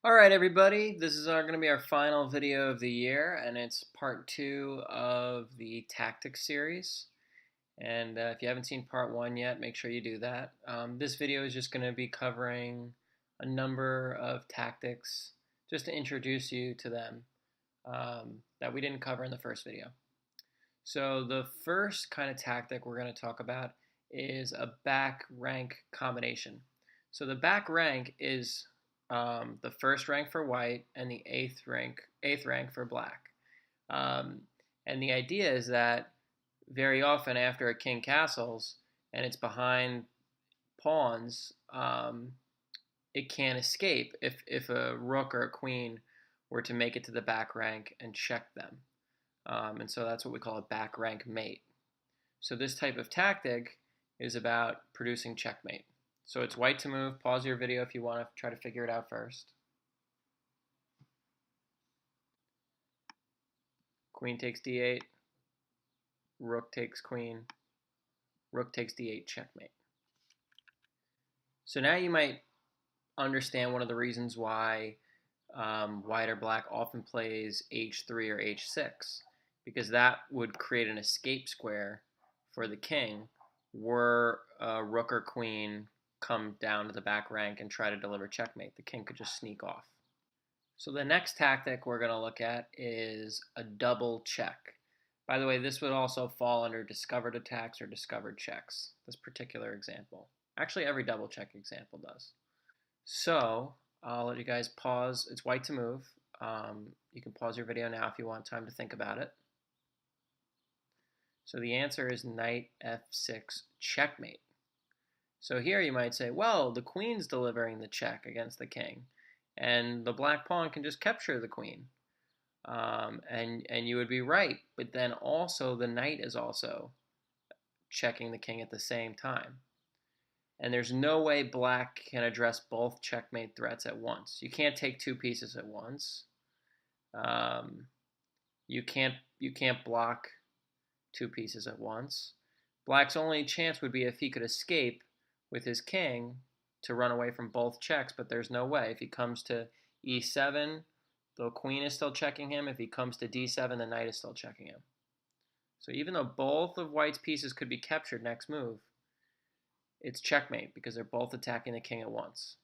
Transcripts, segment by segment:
Alright everybody, this is going to be our final video of the year, and it's part 2 of the tactics series. And if you haven't seen part 1 yet, make sure you do that. This video is just going to be covering a number of tactics, just to introduce you to them, that we didn't cover in the first video. So the first kind of tactic we're going to talk about is a back rank combination. So the back rank is the first rank for white and the eighth rank for black. Um, and the idea is that very often after a king castles and it's behind pawns, it can't escape if a rook or a queen were to make it to the back rank and check them. And so that's what we call a back rank mate. So this type of tactic is about producing checkmate. So it's white to move. Pause your video if you want to try to figure it out first. Queen takes d8. Rook takes queen. Rook takes d8, checkmate. So now you might understand one of the reasons why white or black often plays h3 or h6, because that would create an escape square for the king were a rook or queen come down to the back rank and try to deliver checkmate. The king could just sneak off. So the next tactic we're going to look at is a double check. By the way, this would also fall under discovered attacks or discovered checks, this particular example. Actually, every double check example does. So I'll let you guys pause. It's white to move. You can pause your video now if you want time to think about it. So the answer is knight f6 checkmate. So here you might say, well, the queen's delivering the check against the king, and the black pawn can just capture the queen. And you would be right, but then also the knight is also checking the king at the same time. And there's no way black can address both checkmate threats at once. You can't take two pieces at once. You can't block two pieces at once. Black's only chance would be if he could escape with his king to run away from both checks, but there's no way. If he comes to e7, the queen is still checking him. If he comes to d7, the knight is still checking him. So even though both of white's pieces could be captured next move, it's checkmate because they're both attacking the king at once.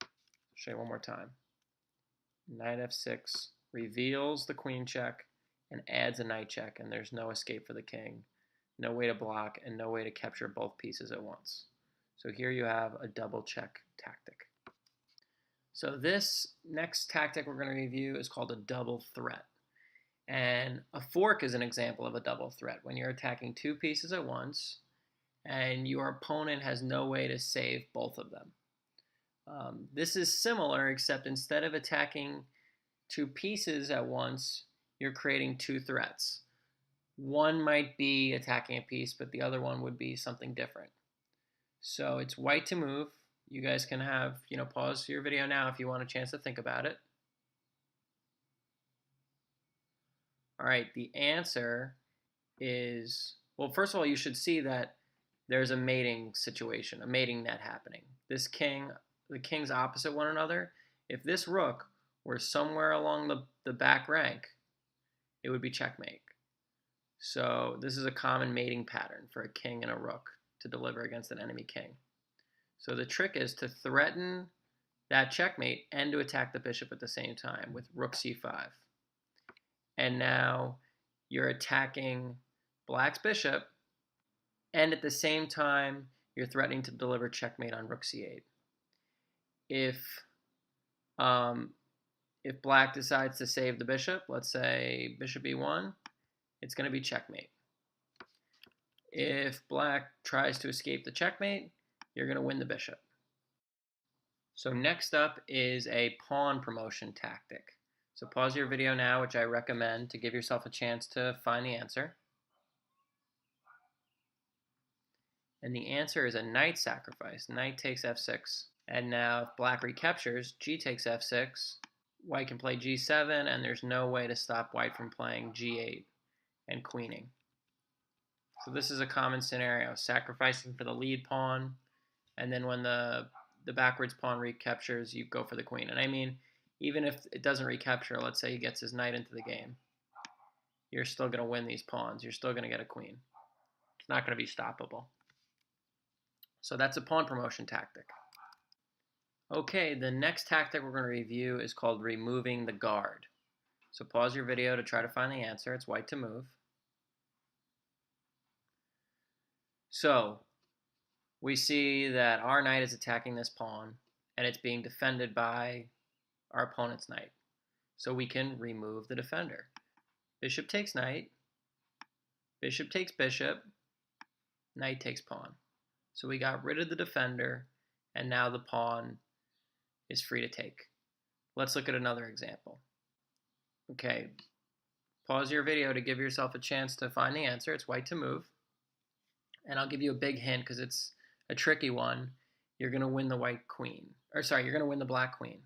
I'll show you one more time. Knight f6 reveals the queen check and adds a knight check, and there's no escape for the king, no way to block, and no way to capture both pieces at once. So here you have a double check tactic. So this next tactic we're going to review is called a double threat. And a fork is an example of a double threat, when you're attacking two pieces at once and your opponent has no way to save both of them. This is similar, except instead of attacking two pieces at once, you're creating two threats. One might be attacking a piece, but the other one would be something different. So it's white to move. You guys can have, pause your video now if you want a chance to think about it. All right, the answer is, well, first of all, you should see that there's a mating situation, a mating net happening. This king, the kings opposite one another. If this rook were somewhere along the back rank, it would be checkmate. So this is a common mating pattern for a king and a rook to deliver against an enemy king. So the trick is to threaten that checkmate and to attack the bishop at the same time with rook c5. And now you're attacking black's bishop, and at the same time you're threatening to deliver checkmate on rook c8. If black decides to save the bishop, let's say bishop e1, it's going to be checkmate. If black tries to escape the checkmate, you're going to win the bishop. So next up is a pawn promotion tactic. So pause your video now, which I recommend to give yourself a chance to find the answer. And the answer is a knight sacrifice. Knight takes f6. And now if black recaptures, g takes f6. White can play g7, and there's no way to stop white from playing g8 and queening. So this is a common scenario, sacrificing for the lead pawn, and then when the backwards pawn recaptures, you go for the queen. And I mean, Even if it doesn't recapture, let's say he gets his knight into the game, you're still going to win these pawns. You're still going to get a queen. It's not going to be stoppable. So that's a pawn promotion tactic. Okay, the next tactic we're going to review is called removing the guard. So pause your video to try to find the answer. It's white to move. So we see that our knight is attacking this pawn, and it's being defended by our opponent's knight. So we can remove the defender. Bishop takes knight, bishop takes bishop, knight takes pawn. So we got rid of the defender, and now the pawn is free to take. Let's look at another example. Okay, pause your video to give yourself a chance to find the answer. It's white to move. And I'll give you a big hint because it's a tricky one. You're going to win the white queen. Or sorry, you're going to win the black queen.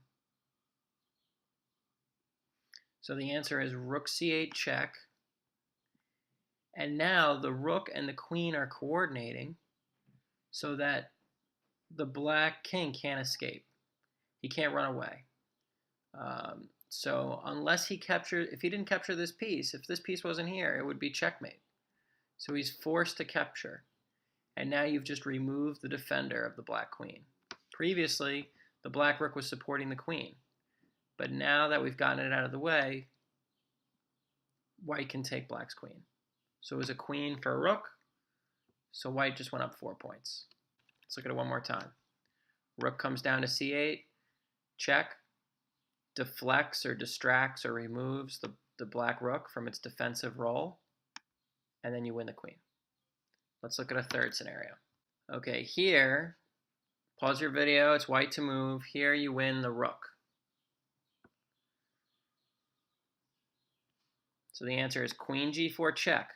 So the answer is rook c8 check. And now the rook and the queen are coordinating so that the black king can't escape. He can't run away. So unless he captures, if he didn't capture this piece, if this piece wasn't here, it would be checkmate. So he's forced to capture. And now you've just removed the defender of the black queen. Previously, the black rook was supporting the queen. But now that we've gotten it out of the way, white can take black's queen. So it was a queen for a rook. So white just went up 4 points. Let's look at it one more time. Rook comes down to c8, check, deflects or distracts or removes the black rook from its defensive role, and then you win the queen. Let's look at a third scenario. Okay, here, pause your video, it's white to move. Here you win the rook. So the answer is queen g4 check,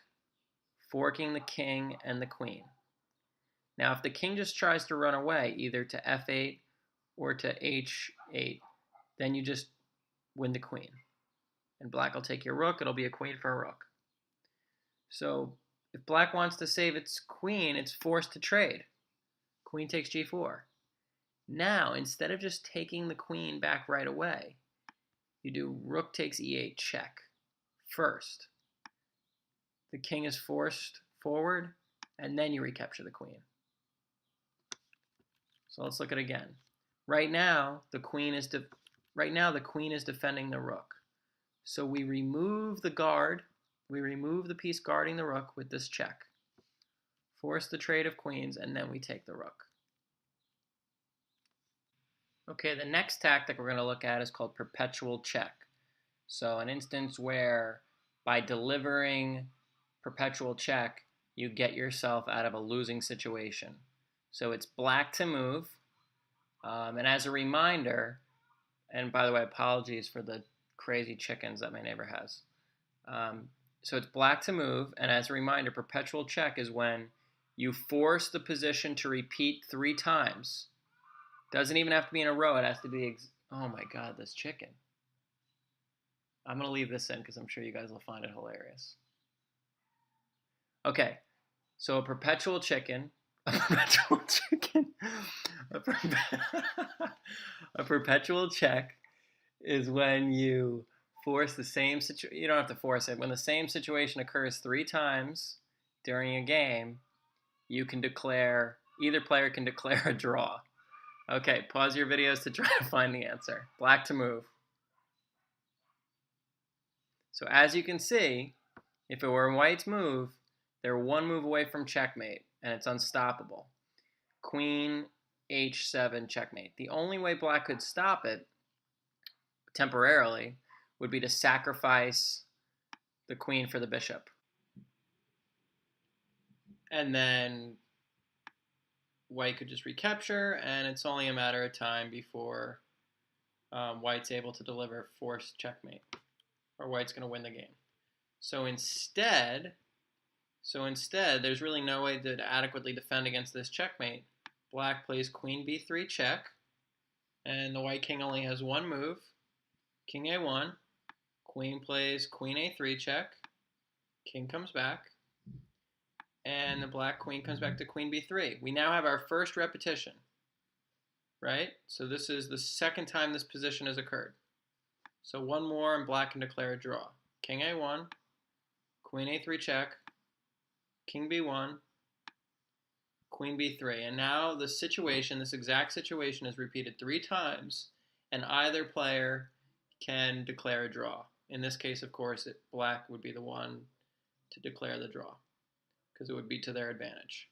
forking the king and the queen. Now if the king just tries to run away, either to f8 or to h8, then you just win the queen. And black will take your rook, it'll be a queen for a rook. So if black wants to save its queen, it's forced to trade. Queen takes g4. Now, instead of just taking the queen back right away, you do rook takes e8 check first. The king is forced forward, and then you recapture the queen. So let's look at it again. Right now, the queen is defending the rook. So we remove the guard. We remove the piece guarding the rook with this check. Force the trade of queens, and then we take the rook. Okay, the next tactic we're going to look at is called perpetual check. So an instance where by delivering perpetual check, you get yourself out of a losing situation. So it's black to move. And as a reminder, and by the way, apologies for the crazy chickens that my neighbor has. So it's black to move, and as a reminder, perpetual check is when you force the position to repeat 3 times. Doesn't even have to be in a row. It has to be, oh my God, this chicken. I'm going to leave this in because I'm sure you guys will find it hilarious. Okay, so a perpetual chicken, a perpetual check is when you force the same situation. You don't have to force it. When the same situation occurs 3 times during a game, you can declare, either player can declare a draw. Okay, pause your videos to try to find the answer. Black to move. So as you can see, if it were white's move, they're 1 move away from checkmate, and it's unstoppable. Queen h7 checkmate. The only way black could stop it temporarily would be to sacrifice the queen for the bishop. And then white could just recapture, and it's only a matter of time before white's able to deliver forced checkmate, or white's going to win the game. So instead, there's really no way to adequately defend against this checkmate. Black plays queen b3 check, and the white king only has 1 move, king a1. Queen plays queen a3 check, king comes back, and the black queen comes back to queen b3. We now have our first repetition, right? So this is the second time this position has occurred. So one more and black can declare a draw. King A1, Queen A3 check, King B1, Queen B3. And now the situation, this exact situation is repeated 3 times, and either player can declare a draw. In this case, of course, black would be the one to declare the draw because it would be to their advantage.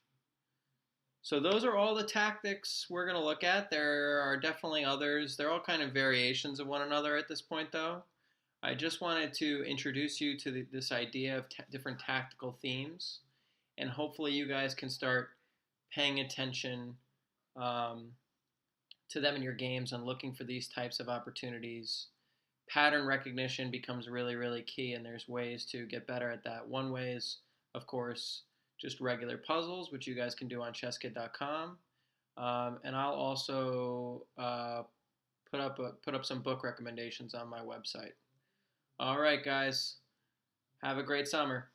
So those are all the tactics we're going to look at. There are definitely others. They're all kind of variations of one another at this point, though. I just wanted to introduce you to this idea of different tactical themes, and hopefully you guys can start paying attention to them in your games and looking for these types of opportunities. Pattern recognition becomes really, really key, and there's ways to get better at that. One way is, of course, just regular puzzles, which you guys can do on chesskid.com. And I'll also put up some book recommendations on my website. All right, guys. Have a great summer.